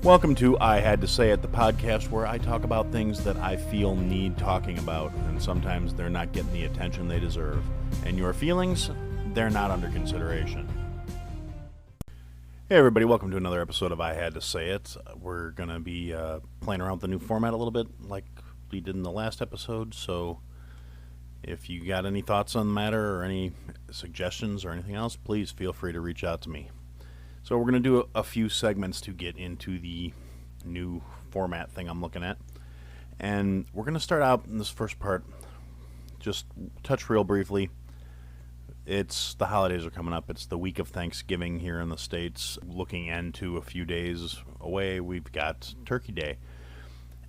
Welcome to I Had to Say It, the podcast where I talk about things that I feel need talking about, and sometimes they're not getting the attention they deserve. And your feelings, they're not under consideration. Hey everybody, welcome to another episode of I Had to Say It. We're going to be playing around with the new format a little bit like we did in the last episode, so if you got any thoughts on the matter or any suggestions or anything else, please feel free to reach out to me. So we're going to do a few segments to get into the new format thing I'm looking at. And we're going to start out in this first part, just touch real briefly. The holidays are coming up. It's the week of Thanksgiving here in the States. Looking into a few days away, we've got Turkey Day.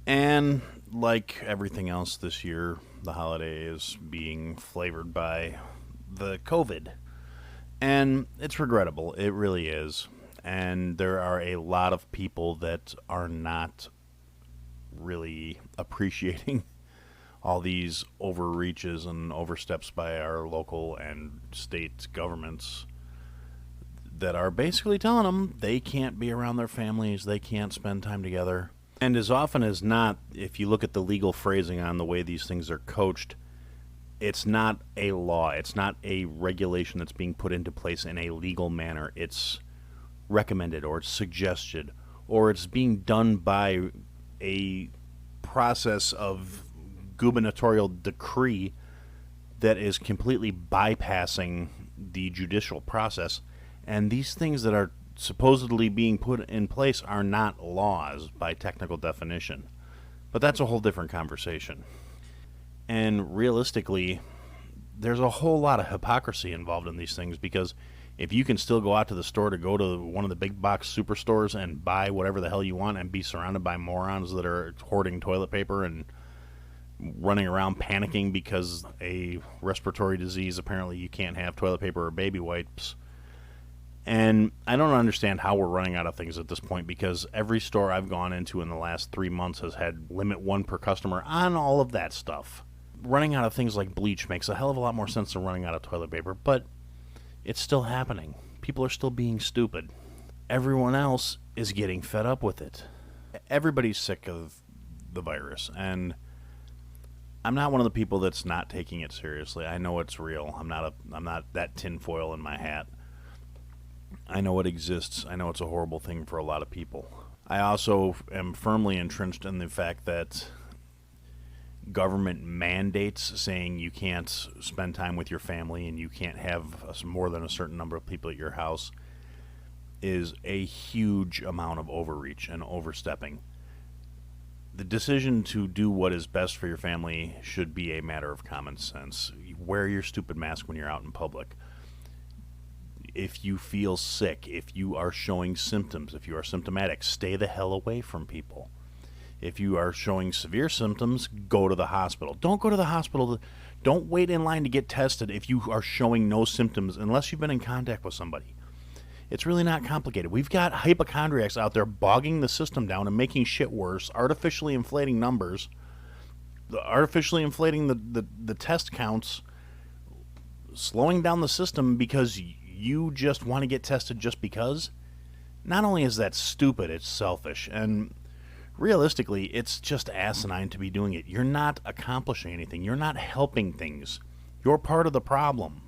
And like everything else this year, the holiday is being flavored by the COVID. And it's regrettable. It really is. And there are a lot of people that are not really appreciating all these overreaches and oversteps by our local and state governments that are basically telling them they can't be around their families, they can't spend time together. And as often as not, if you look at the legal phrasing on the way these things are coached, it's not a law. It's not a regulation that's being put into place in a legal manner. It's recommended or it's suggested or it's being done by a process of gubernatorial decree that is completely bypassing the judicial process. And these things that are supposedly being put in place are not laws by technical definition. But that's a whole different conversation. And realistically, there's a whole lot of hypocrisy involved in these things, because if you can still go out to the store to go to one of the big box superstores and buy whatever the hell you want and be surrounded by morons that are hoarding toilet paper and running around panicking because a respiratory disease, apparently you can't have toilet paper or baby wipes. And I don't understand how we're running out of things at this point, because every store I've gone into in the last 3 months has had limit one per customer on all of that stuff. Running out of things like bleach makes a hell of a lot more sense than running out of toilet paper, but it's still happening. People are still being stupid. Everyone else is getting fed up with it. Everybody's sick of the virus, and I'm not one of the people that's not taking it seriously. I know it's real. I'm not that tinfoil in my hat. I know it exists. I know it's a horrible thing for a lot of people. I also am firmly entrenched in the fact that government mandates saying you can't spend time with your family and you can't have more than a certain number of people at your house is a huge amount of overreach and overstepping. The decision to do what is best for your family should be a matter of common sense. Wear your stupid mask when you're out in public. If you feel sick, if you are showing symptoms, if you are symptomatic, stay the hell away from people. If you are showing severe symptoms, go to the hospital. Don't go to the hospital. Don't wait in line to get tested if you are showing no symptoms unless you've been in contact with somebody. It's really not complicated. We've got hypochondriacs out there bogging the system down and making shit worse, artificially inflating numbers, artificially inflating the test counts, slowing down the system because you just want to get tested just because. Not only is that stupid, it's selfish. And realistically, it's just asinine to be doing it. You're not accomplishing anything. You're not helping things. You're part of the problem.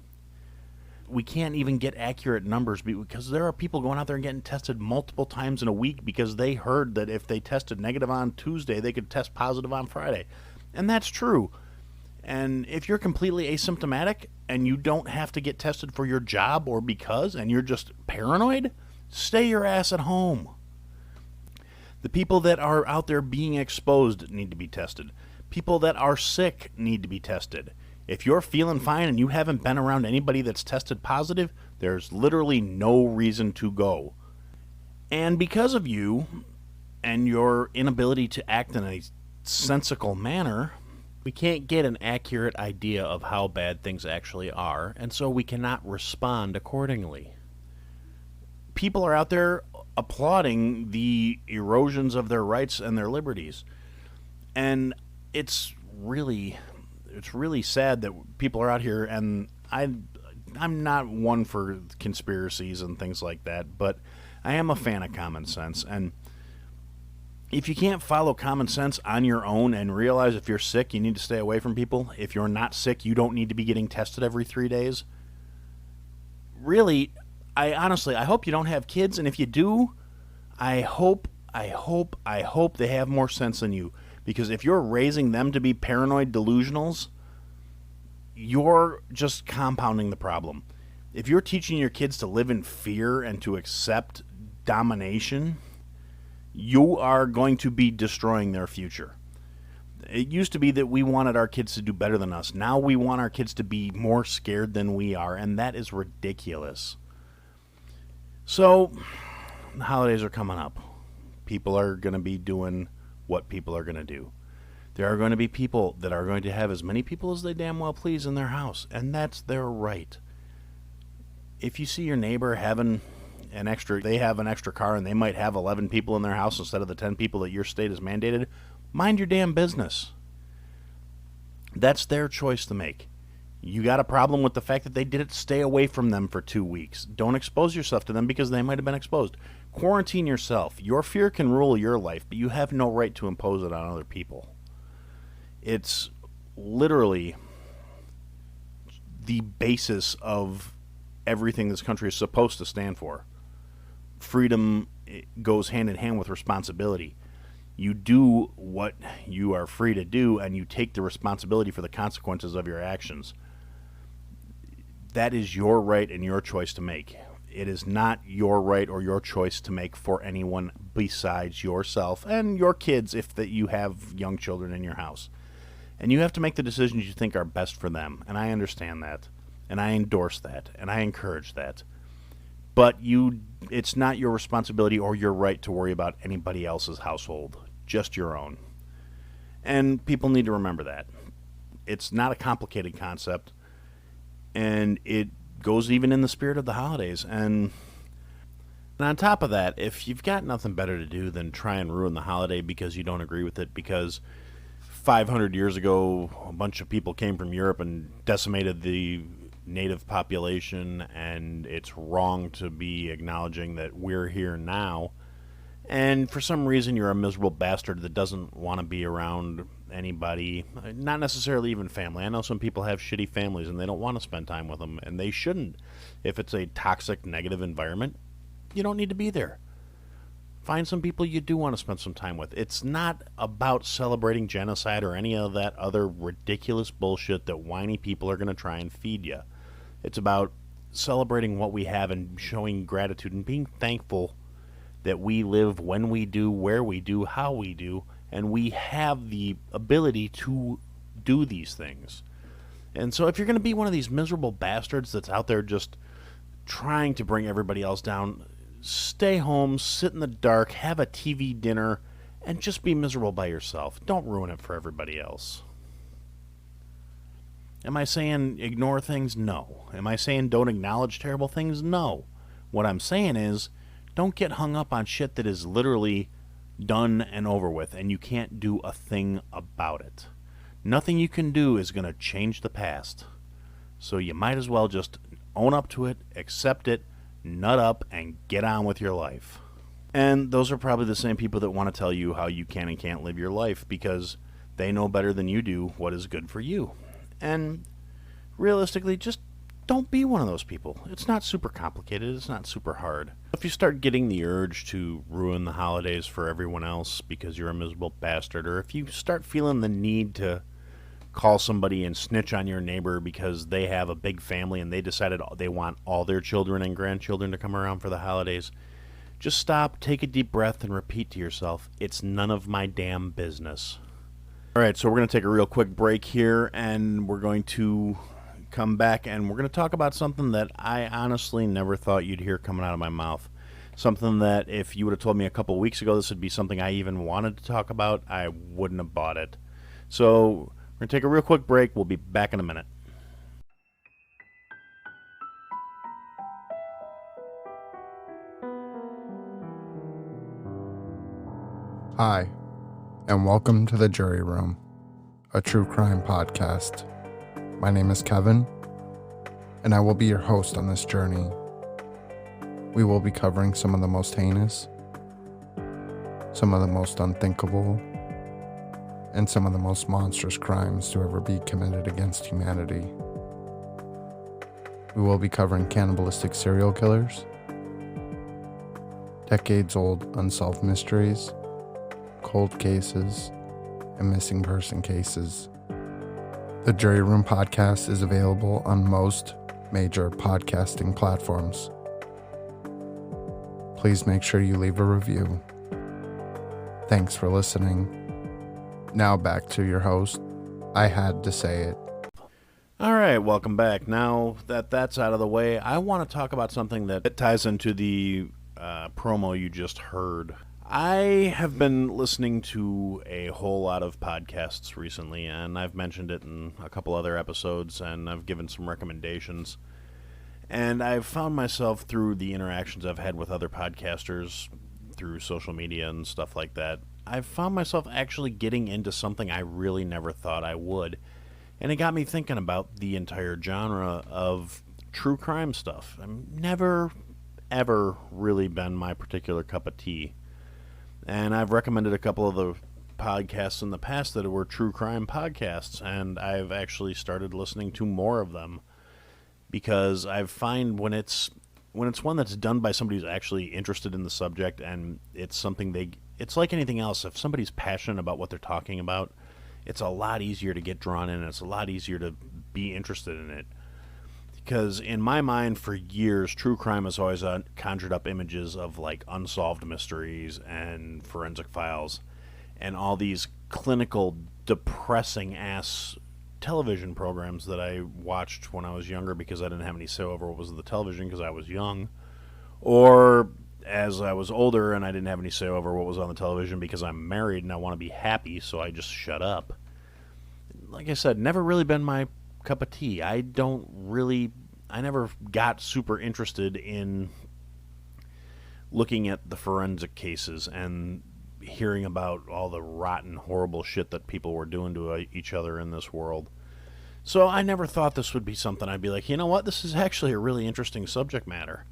We can't even get accurate numbers because there are people going out there and getting tested multiple times in a week because they heard that if they tested negative on Tuesday, they could test positive on Friday. And that's true. And if you're completely asymptomatic and you don't have to get tested for your job or and you're just paranoid, stay your ass at home. The people that are out there being exposed need to be tested. People that are sick need to be tested. If you're feeling fine and you haven't been around anybody that's tested positive, there's literally no reason to go. And because of you and your inability to act in a sensical manner, we can't get an accurate idea of how bad things actually are, and so we cannot respond accordingly. People are out there applauding the erosions of their rights and their liberties. And it's really sad that people are out here, and I'm not one for conspiracies and things like that, but I am a fan of common sense. And If you can't follow common sense on your own and realize if you're sick, you need to stay away from people. If you're not sick, you don't need to be getting tested every 3 days. Really, I hope you don't have kids, and if you do, I hope they have more sense than you. Because if you're raising them to be paranoid delusionals, you're just compounding the problem. If you're teaching your kids to live in fear and to accept domination, you are going to be destroying their future. It used to be that we wanted our kids to do better than us. Now we want our kids to be more scared than we are, and that is ridiculous. So, the holidays are coming up. People are going to be doing what people are going to do. There are going to be people that are going to have as many people as they damn well please in their house, and that's their right. If you see your neighbor having they have an extra car and they might have 11 people in their house instead of the 10 people that your state has mandated, mind your damn business. That's their choice to make. You got a problem with the fact that they did it, stay away from them for 2 weeks. Don't expose yourself to them because they might have been exposed. Quarantine yourself. Your fear can rule your life, but you have no right to impose it on other people. It's literally the basis of everything this country is supposed to stand for. Freedom goes hand in hand with responsibility. You do what you are free to do, and you take the responsibility for the consequences of your actions. That is your right and your choice to make. It is not your right or your choice to make for anyone besides yourself and your kids if that you have young children in your house. And you have to make the decisions you think are best for them. And I understand that. And I endorse that. And I encourage that. But it's not your responsibility or your right to worry about anybody else's household. Just your own. And people need to remember that. It's not a complicated concept. And it goes even in the spirit of the holidays. And on top of that, if you've got nothing better to do than try and ruin the holiday because you don't agree with it, because 500 years ago, a bunch of people came from Europe and decimated the native population, and it's wrong to be acknowledging that we're here now. And for some reason, you're a miserable bastard that doesn't want to be around anybody, not necessarily even family. I know some people have shitty families and they don't want to spend time with them, and they shouldn't. If it's a toxic, negative environment, you don't need to be there. Find some people you do want to spend some time with. It's not about celebrating genocide or any of that other ridiculous bullshit that whiny people are going to try and feed you. It's about celebrating what we have and showing gratitude and being thankful that we live when we do, where we do, how we do, and we have the ability to do these things. And so if you're going to be one of these miserable bastards that's out there just trying to bring everybody else down, stay home, sit in the dark, have a TV dinner, and just be miserable by yourself. Don't ruin it for everybody else. Am I saying ignore things? No. Am I saying don't acknowledge terrible things? No. What I'm saying is don't get hung up on shit that is literally done and over with, and you can't do a thing about it. Nothing you can do is going to change the past. So you might as well just own up to it, accept it, nut up, and get on with your life. And those are probably the same people that want to tell you how you can and can't live your life because they know better than you do what is good for you. And realistically, just don't be one of those people. It's not super complicated. It's not super hard. If you start getting the urge to ruin the holidays for everyone else because you're a miserable bastard, or if you start feeling the need to call somebody and snitch on your neighbor because they have a big family and they decided they want all their children and grandchildren to come around for the holidays, just stop, take a deep breath, and repeat to yourself, it's none of my damn business. All right, so we're going to take a real quick break here, and we're going to come back, and we're going to talk about something that I honestly never thought you'd hear coming out of my mouth. Something that if you would have told me a couple weeks ago this would be something I even wanted to talk about, I wouldn't have bought it. So we're going to take a real quick break. We'll be back in a minute. Hi, and welcome to The Jury Room, a true crime podcast. My name is Kevin, and I will be your host on this journey. We will be covering some of the most heinous, some of the most unthinkable and some of the most monstrous crimes to ever be committed against humanity. We will be covering cannibalistic serial killers, decades-old unsolved mysteries, cold cases, and missing person cases. The Jury Room podcast is available on most major podcasting platforms. Please make sure you leave a review. Thanks for listening. Now back to your host. I had to say it. All right, welcome back. Now that that's out of the way, I want to talk about something that ties into the promo you just heard. I have been listening to a whole lot of podcasts recently, and I've mentioned it in a couple other episodes, and I've given some recommendations. And I've found myself through the interactions I've had with other podcasters through social media and stuff like that, I've found myself actually getting into something I really never thought I would. And it got me thinking about the entire genre of true crime stuff. I've never, ever really been my particular cup of tea. And I've recommended a couple of the podcasts in the past that were true crime podcasts, and I've actually started listening to more of them because I find when it's one that's done by somebody who's actually interested in the subject and it's something it's like anything else. If somebody's passionate about what they're talking about, it's a lot easier to get drawn in, and it's a lot easier to be interested in it. Because in my mind, for years, true crime has always conjured up images of like unsolved mysteries and forensic files and all these clinical, depressing-ass television programs that I watched when I was younger because I didn't have any say over what was on the television because I was young. Or as I was older and I didn't have any say over what was on the television because I'm married and I want to be happy, so I just shut up. Like I said, never really been my cup of tea. I never got super interested in looking at the forensic cases and hearing about all the rotten, horrible shit that people were doing to each other in this world. So I never thought this would be something I'd be like, you know what, this is actually a really interesting subject matter.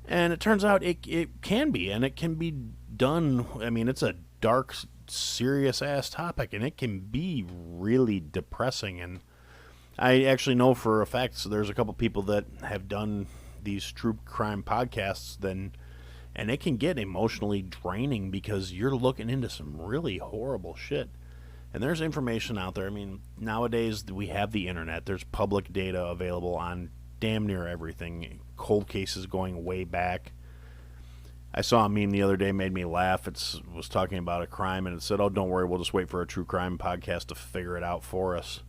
And it turns out it can be, and it can be done. I mean, it's a dark, serious-ass topic, and it can be really depressing. And I actually know for a fact so there's a couple people that have done these true crime podcasts, and it can get emotionally draining because you're looking into some really horrible shit. And there's information out there. I mean, nowadays we have the internet. There's public data available on damn near everything. Cold cases going way back. I saw a meme the other day, made me laugh. It was talking about a crime, and it said, "Oh, don't worry, we'll just wait for a true crime podcast to figure it out for us."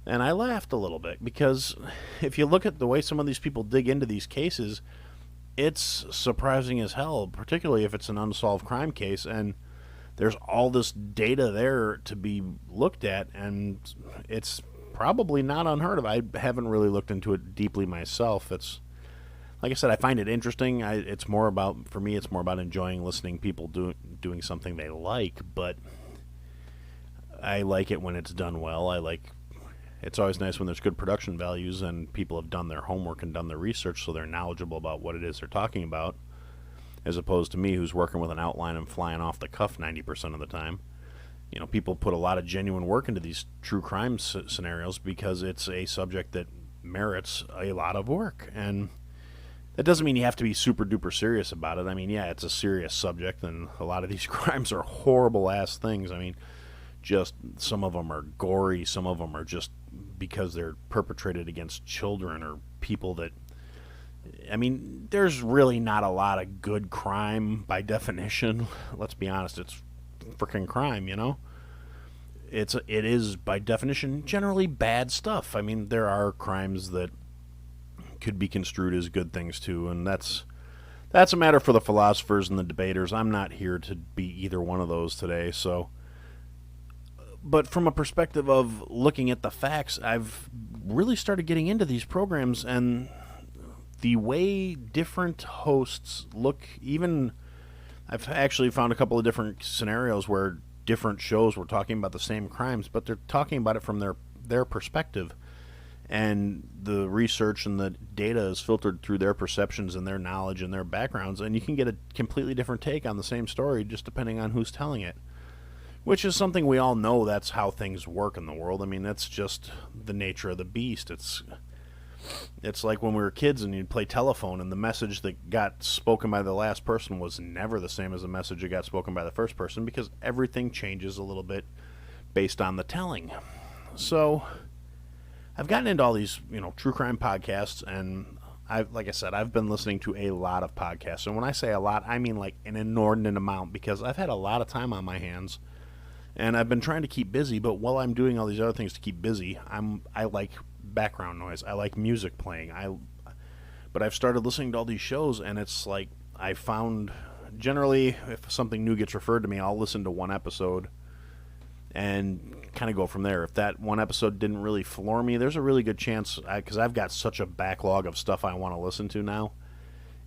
And I laughed a little bit because if you look at the way some of these people dig into these cases, it's surprising as hell, particularly if it's an unsolved crime case, and there's all this data there to be looked at, and it's probably not unheard of. I haven't really looked into it deeply myself. It's like I said, I find it interesting. For me, it's more about enjoying listening people doing something they like, but I like it when it's done well. It's always nice when there's good production values and people have done their homework and done their research so they're knowledgeable about what it is they're talking about, as opposed to me who's working with an outline and flying off the cuff 90% of the time. You know, people put a lot of genuine work into these true crime scenarios because it's a subject that merits a lot of work. And that doesn't mean you have to be super duper serious about it. I mean, yeah, it's a serious subject, and a lot of these crimes are horrible ass things. I mean, just some of them are gory, some of them are just because they're perpetrated against children or people that, I mean, there's really not a lot of good crime by definition. Let's be honest, it's freaking crime, you know? It is by definition generally bad stuff. I mean, there are crimes that could be construed as good things too, and that's a matter for the philosophers and the debaters. I'm not here to be either one of those today, so. But from a perspective of looking at the facts, I've really started getting into these programs, and the way different hosts look, even I've actually found a couple of different scenarios where different shows were talking about the same crimes, but they're talking about it from their perspective. and the research and the data is filtered through their perceptions and their knowledge and their backgrounds, and you can get a completely different take on the same story just depending on who's telling it, which is something we all know. That's how things work in the world. I mean, that's just the nature of the beast. It's like when we were kids and you'd play telephone, and the message that got spoken by the last person was never the same as the message that got spoken by the first person, because everything changes a little bit based on the telling. So I've gotten into all these, true crime podcasts, and like I said, I've been listening to a lot of podcasts. And when I say a lot, I mean like an inordinate amount, because I've had a lot of time on my hands, and I've been trying to keep busy. But while I'm doing all these other things to keep busy, I like background noise. I like music playing. But I've started listening to all these shows, and it's like I found generally if something new gets referred to me, I'll listen to one episode and kind of go from there. If that one episode didn't really floor me, there's a really good chance, because I've got such a backlog of stuff I want to listen to now.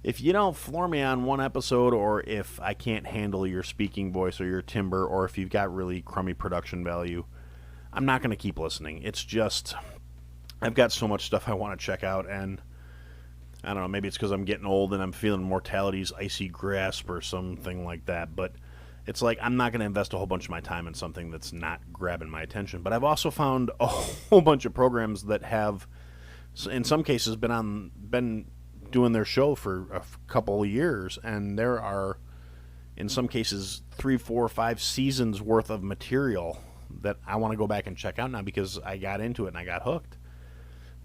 If you don't floor me on one episode, or if I can't handle your speaking voice or your timbre, or if you've got really crummy production value, I'm not going to keep listening. It's just, I've got so much stuff I want to check out, and I don't know, maybe it's because I'm getting old and I'm feeling mortality's icy grasp or something like that, but it's like I'm not going to invest a whole bunch of my time in something that's not grabbing my attention. But I've also found a whole bunch of programs that have, in some cases, been doing their show for a couple of years, and there are, in some cases, 3, 4, 5 seasons worth of material that I want to go back and check out now because I got into it and I got hooked.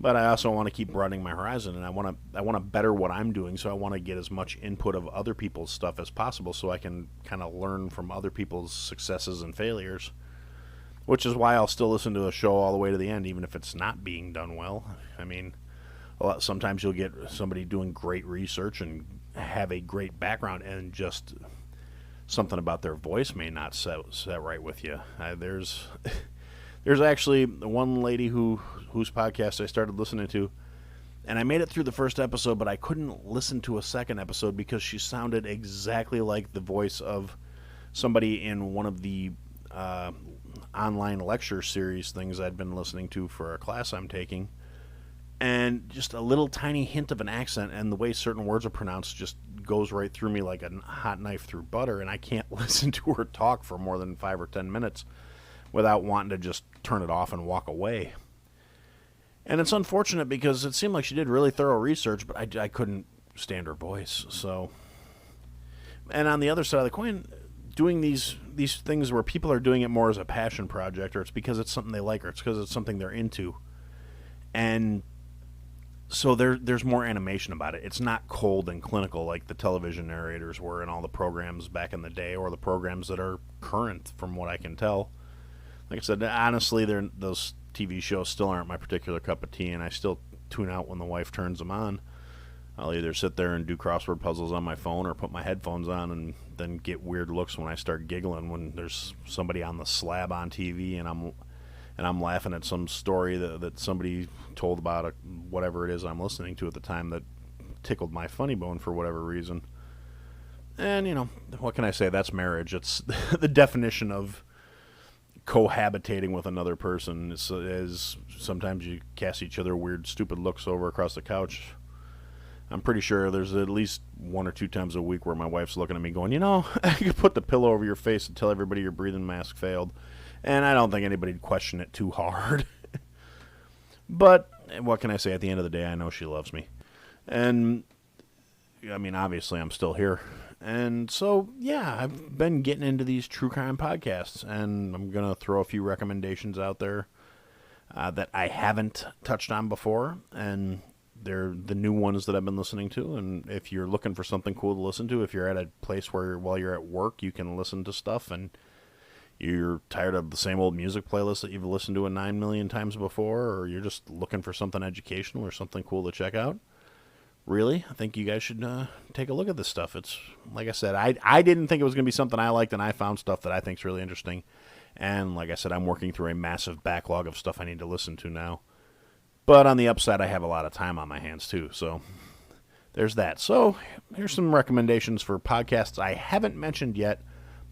But I also want to keep broadening my horizon, and I want to better what I'm doing, so I want to get as much input of other people's stuff as possible so I can kind of learn from other people's successes and failures, which is why I'll still listen to a show all the way to the end, even if it's not being done well. I mean, sometimes you'll get somebody doing great research and have a great background, and just something about their voice may not set right with you. There's actually one lady whose podcast I started listening to, and I made it through the first episode, but I couldn't listen to a second episode because she sounded exactly like the voice of somebody in one of the online lecture series things I'd been listening to for a class I'm taking. And just a little tiny hint of an accent, and the way certain words are pronounced just goes right through me like a hot knife through butter, and I can't listen to her talk for more than 5 or 10 minutes without wanting to just turn it off and walk away. And it's unfortunate because it seemed like she did really thorough research, but I couldn't stand her voice. So, and on the other side of the coin, doing these things where people are doing it more as a passion project, or it's because it's something they like, or it's because it's something they're into, and so there's more animation about it. It's not cold and clinical like the television narrators were in all the programs back in the day, or the programs that are current, from what I can tell. Like I said, honestly, those TV shows still aren't my particular cup of tea, and I still tune out when the wife turns them on. I'll either sit there and do crossword puzzles on my phone, or put my headphones on and then get weird looks when I start giggling when there's somebody on the slab on TV and I'm laughing at some story that somebody told about whatever it is I'm listening to at the time that tickled my funny bone for whatever reason. And, what can I say? That's marriage. It's the definition of cohabitating with another person is sometimes you cast each other weird, stupid looks over across the couch. I'm pretty sure there's at least 1 or 2 times a week where my wife's looking at me going, I could put the pillow over your face and tell everybody your breathing mask failed. And I don't think anybody'd question it too hard. But what can I say? At the end of the day, I know she loves me. And, I mean, obviously I'm still here. And so, yeah, I've been getting into these true crime podcasts, and I'm going to throw a few recommendations out there that I haven't touched on before, and they're the new ones that I've been listening to. And if you're looking for something cool to listen to, if you're at a place where while you're at work you can listen to stuff, and you're tired of the same old music playlist that you've listened to 9 million times before, or you're just looking for something educational or something cool to check out, really, I think you guys should take a look at this stuff. It's, like I said, I didn't think it was going to be something I liked, and I found stuff that I think is really interesting. And like I said, I'm working through a massive backlog of stuff I need to listen to now. But on the upside, I have a lot of time on my hands, too. So there's that. So here's some recommendations for podcasts I haven't mentioned yet,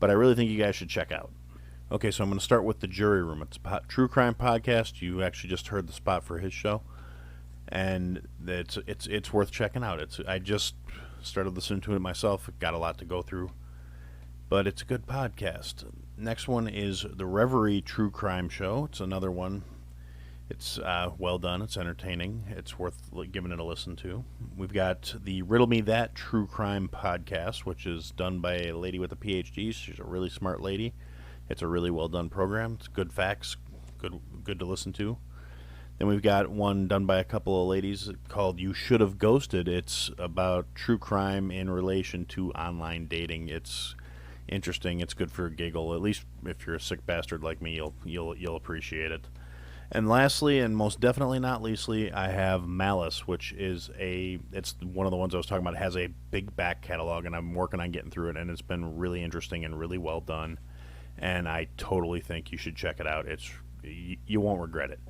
but I really think you guys should check out. Okay, so I'm going to start with The Jury Room. It's a true crime podcast. You actually just heard the spot for his show. and it's worth checking out. I just started listening to it myself. Got a lot to go through, but it's a good podcast. Next one is the Reverie True Crime Show. It's another one. It's well done. It's entertaining. It's worth giving it a listen to. We've got the Riddle Me That True Crime podcast, which is done by a lady with a PhD. She's a really smart lady. It's a really well done program. It's good facts, good to listen to. Then we've got one done by a couple of ladies called You Should Have Ghosted. It's about true crime in relation to online dating. It's interesting. It's good for a giggle. At least if you're a sick bastard like me, you'll appreciate it. And lastly, and most definitely not leastly, I have Malice, which is it's one of the ones I was talking about. It has a big back catalog, and I'm working on getting through it, and it's been really interesting and really well done. And I totally think you should check it out. You won't regret it.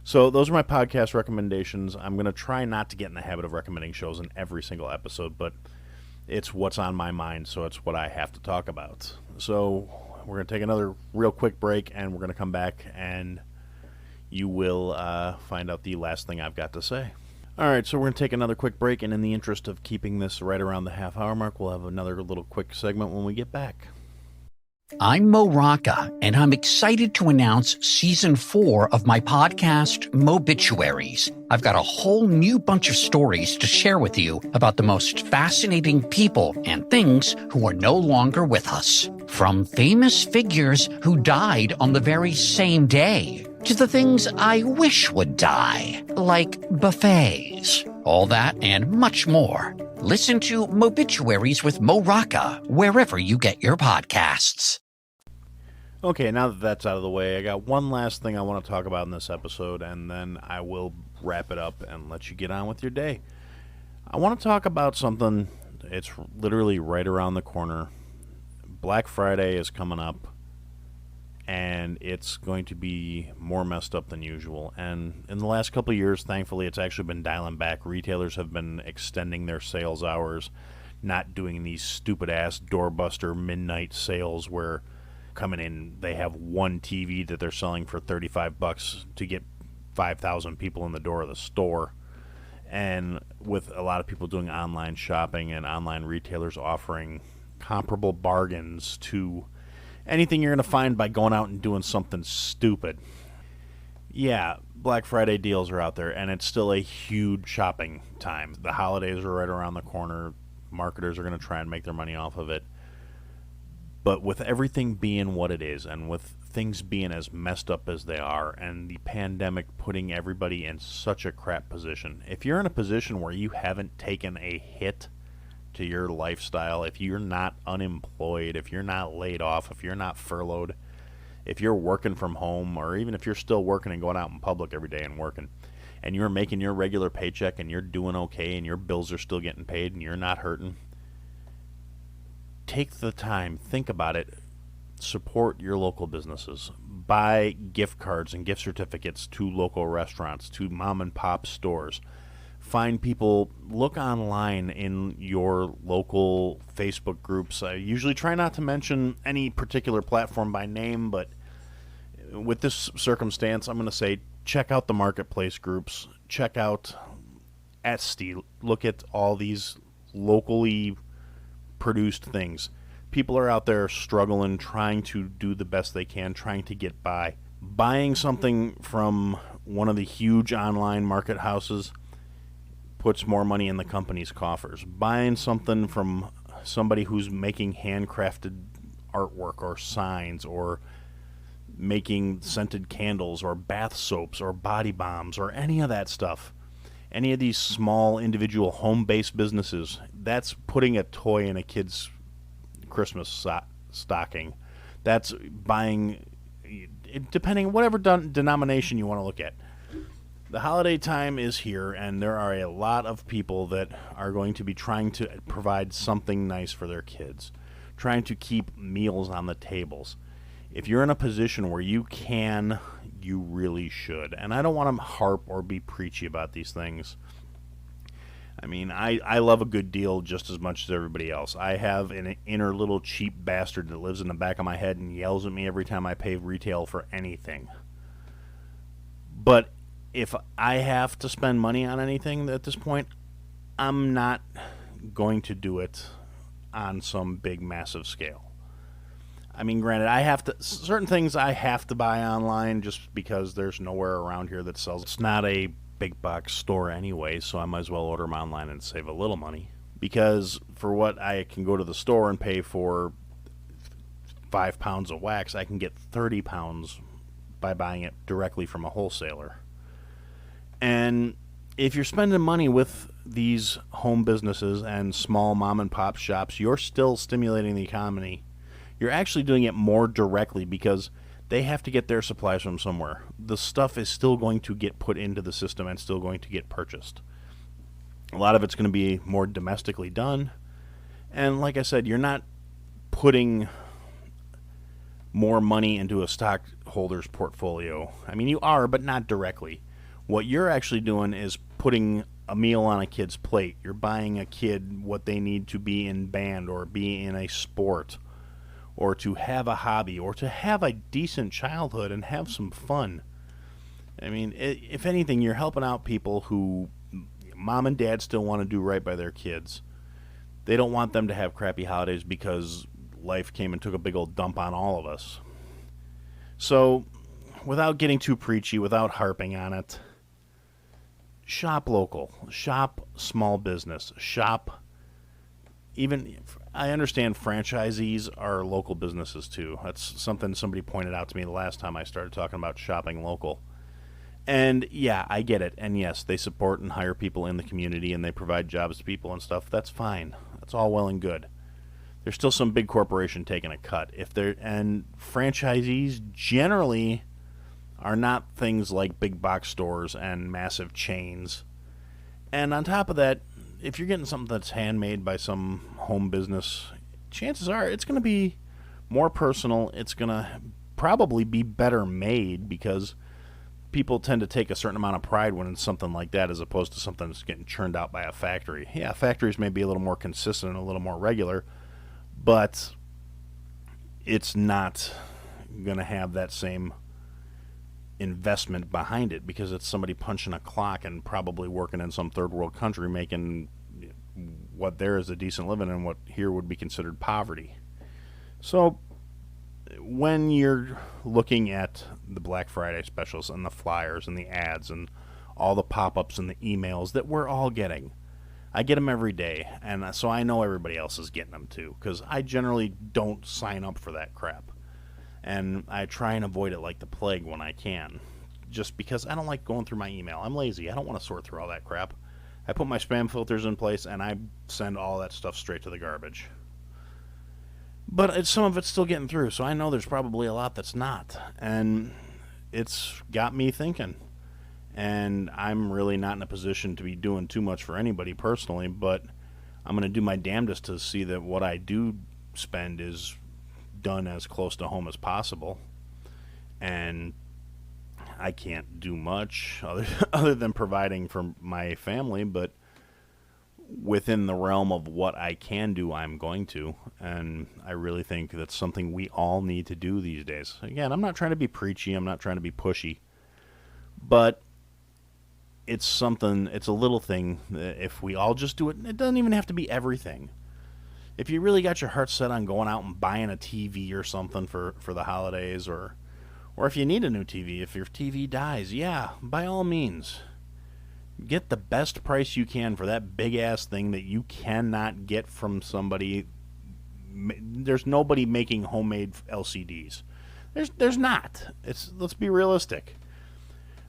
So those are my podcast recommendations. I'm going to try not to get in the habit of recommending shows in every single episode, but it's what's on my mind, so it's what I have to talk about. So we're going to take another real quick break, and we're going to come back and you will find out the last thing I've got to say. All right, so we're going to take another quick break, and in the interest of keeping this right around the half-hour mark, we'll have another little quick segment when we get back. I'm Mo Rocca, and I'm excited to announce Season 4 of my podcast, Mobituaries. I've got a whole new bunch of stories to share with you about the most fascinating people and things who are no longer with us. From famous figures who died on the very same day, to the things I wish would die, like buffets. All that and much more. Listen to Mobituaries with Mo Rocca wherever you get your podcasts. Okay, now that that's out of the way, I got one last thing I want to talk about in this episode, and then I will wrap it up and let you get on with your day. I want to talk about something. It's literally right around the corner. Black Friday is coming up, and it's going to be more messed up than usual. And in the last couple of years, thankfully, it's actually been dialing back. Retailers have been extending their sales hours, not doing these stupid-ass doorbuster midnight sales where coming in, they have one TV that they're selling for $35 to get 5,000 people in the door of the store. And with a lot of people doing online shopping and online retailers offering comparable bargains to anything you're going to find by going out and doing something stupid. Yeah, Black Friday deals are out there, and it's still a huge shopping time. The holidays are right around the corner. Marketers are going to try and make their money off of it. But with everything being what it is, and with things being as messed up as they are, and the pandemic putting everybody in such a crap position, if you're in a position where you haven't taken a hit to your lifestyle, if you're not unemployed, if you're not laid off, if you're not furloughed, if you're working from home, or even if you're still working and going out in public every day and working, and you're making your regular paycheck and you're doing okay and your bills are still getting paid and you're not hurting, take the time, think about it, support your local businesses, buy gift cards and gift certificates to local restaurants, to mom and pop stores. Find people, look online in your local Facebook groups. I usually try not to mention any particular platform by name, but with this circumstance, I'm going to say check out the marketplace groups, check out Etsy, look at all these locally produced things. People are out there struggling, trying to do the best they can, trying to get by. Buying something from one of the huge online market houses puts more money in the company's coffers. Buying something from somebody who's making handcrafted artwork or signs or making scented candles or bath soaps or body bombs or any of that stuff, any of these small individual home-based businesses, that's putting a toy in a kid's Christmas stocking. That's buying, depending whatever denomination you want to look at. The holiday time is here, and there are a lot of people that are going to be trying to provide something nice for their kids, trying to keep meals on the tables. If you're in a position where you can, you really should. And I don't want to harp or be preachy about these things. I mean, I love a good deal just as much as everybody else. I have an inner little cheap bastard that lives in the back of my head and yells at me every time I pay retail for anything. But if I have to spend money on anything at this point, I'm not going to do it on some big, massive scale. I mean, granted, I have to certain things I have to buy online just because there's nowhere around here that sells. It's not a big box store anyway, so I might as well order them online and save a little money. Because for what I can go to the store and pay for 5 pounds of wax, I can get 30 pounds by buying it directly from a wholesaler. And if you're spending money with these home businesses and small mom and pop shops, you're still stimulating the economy. You're actually doing it more directly because they have to get their supplies from somewhere. The stuff is still going to get put into the system and still going to get purchased. A lot of it's going to be more domestically done. And like I said, you're not putting more money into a stockholder's portfolio. I mean, you are, but not directly. What you're actually doing is putting a meal on a kid's plate. You're buying a kid what they need to be in band or be in a sport or to have a hobby or to have a decent childhood and have some fun. I mean, if anything, you're helping out people who mom and dad still want to do right by their kids. They don't want them to have crappy holidays because life came and took a big old dump on all of us. So, without getting too preachy, without harping on it, shop local, shop small business, shop even. I understand franchisees are local businesses too. That's something somebody pointed out to me the last time I started talking about shopping local. And yeah, I get it. And yes, they support and hire people in the community and they provide jobs to people and stuff. That's fine. That's all well and good. There's still some big corporation taking a cut. And franchisees generally are not things like big box stores and massive chains. And on top of that, if you're getting something that's handmade by some home business, chances are it's going to be more personal. It's going to probably be better made because people tend to take a certain amount of pride when it's something like that as opposed to something that's getting churned out by a factory. Yeah, factories may be a little more consistent and a little more regular, but it's not going to have that same investment behind it because it's somebody punching a clock and probably working in some third world country making what there is a decent living and what here would be considered poverty. So when you're looking at the Black Friday specials and the flyers and the ads and all the pop-ups and the emails that we're all getting, I get them every day, and so I know everybody else is getting them too because I generally don't sign up for that crap. And I try and avoid it like the plague when I can, just because I don't like going through my email. I'm lazy. I don't want to sort through all that crap. I put my spam filters in place, and I send all that stuff straight to the garbage. But some of it's still getting through, so I know there's probably a lot that's not. And it's got me thinking. And I'm really not in a position to be doing too much for anybody personally, but I'm going to do my damnedest to see that what I do spend is done as close to home as possible. And I can't do much other than providing for my family, but within the realm of what I can do, I'm going to. And I really think that's something we all need to do these days. Again, I'm not trying to be preachy, I'm not trying to be pushy, but it's something, it's a little thing. If we all just do it, it doesn't even have to be everything. If you really got your heart set on going out and buying a TV or something for the holidays, or if you need a new TV, if your TV dies, yeah, by all means, get the best price you can for that big-ass thing that you cannot get from somebody. There's nobody making homemade LCDs. There's not. Let's be realistic.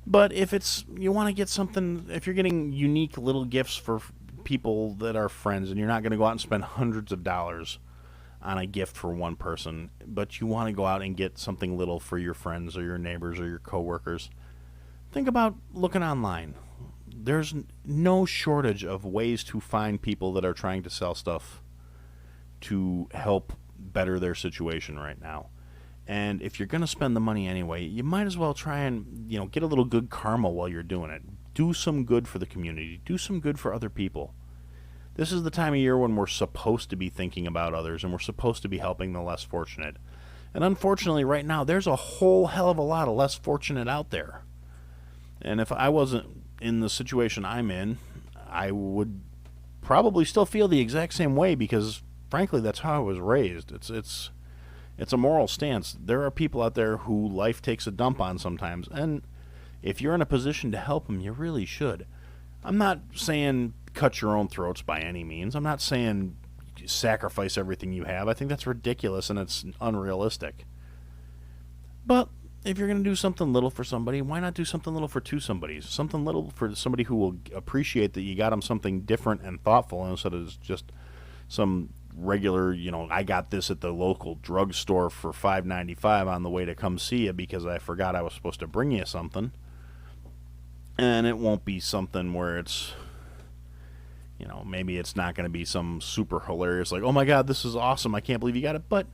But if you want to get something, if you're getting unique little gifts for people that are friends, and you're not going to go out and spend hundreds of dollars on a gift for one person, but you want to go out and get something little for your friends or your neighbors or your coworkers, think about looking online. There's no shortage of ways to find people that are trying to sell stuff to help better their situation right now. And if you're going to spend the money anyway, you might as well try and, get a little good karma while you're doing it. Do some good for the community. Do some good for other people. This is the time of year when we're supposed to be thinking about others and we're supposed to be helping the less fortunate. And unfortunately, right now, there's a whole hell of a lot of less fortunate out there. And if I wasn't in the situation I'm in, I would probably still feel the exact same way because, frankly, that's how I was raised. It's a moral stance. There are people out there who life takes a dump on sometimes, and if you're in a position to help them, you really should. I'm not saying cut your own throats by any means. I'm not saying sacrifice everything you have. I think that's ridiculous and it's unrealistic. But if you're going to do something little for somebody, why not do something little for two somebodies? Something little for somebody who will appreciate that you got them something different and thoughtful instead of just some regular, I got this at the local drugstore for $5.95 on the way to come see you because I forgot I was supposed to bring you something. And it won't be something where it's, maybe it's not going to be some super hilarious, like, oh my God, this is awesome, I can't believe you got it. But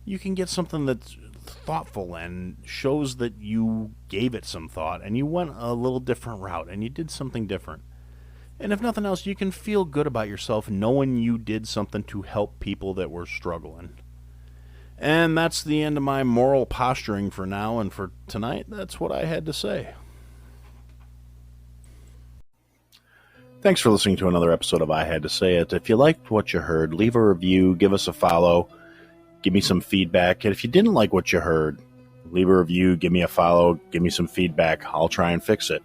you can get something that's thoughtful and shows that you gave it some thought and you went a little different route and you did something different. And if nothing else, you can feel good about yourself knowing you did something to help people that were struggling. And that's the end of my moral posturing for now, and for tonight, that's what I had to say. Thanks for listening to another episode of I Had to Say It. If you liked what you heard, leave a review, give us a follow, give me some feedback. And if you didn't like what you heard, leave a review, give me a follow, give me some feedback. I'll try and fix it.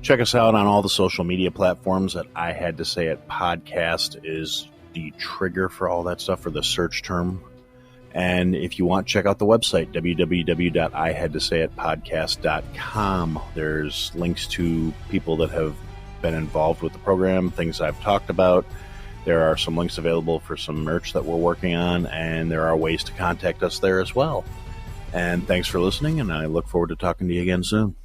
Check us out on all the social media platforms at I Had to Say It Podcast is the trigger for all that stuff, for the search term. And if you want, check out the website, www.ihadtosayitpodcast.com. There's links to people that have been involved with the program, things I've talked about. There are some links available for some merch that we're working on, and there are ways to contact us there as well. And thanks for listening, and I look forward to talking to you again soon.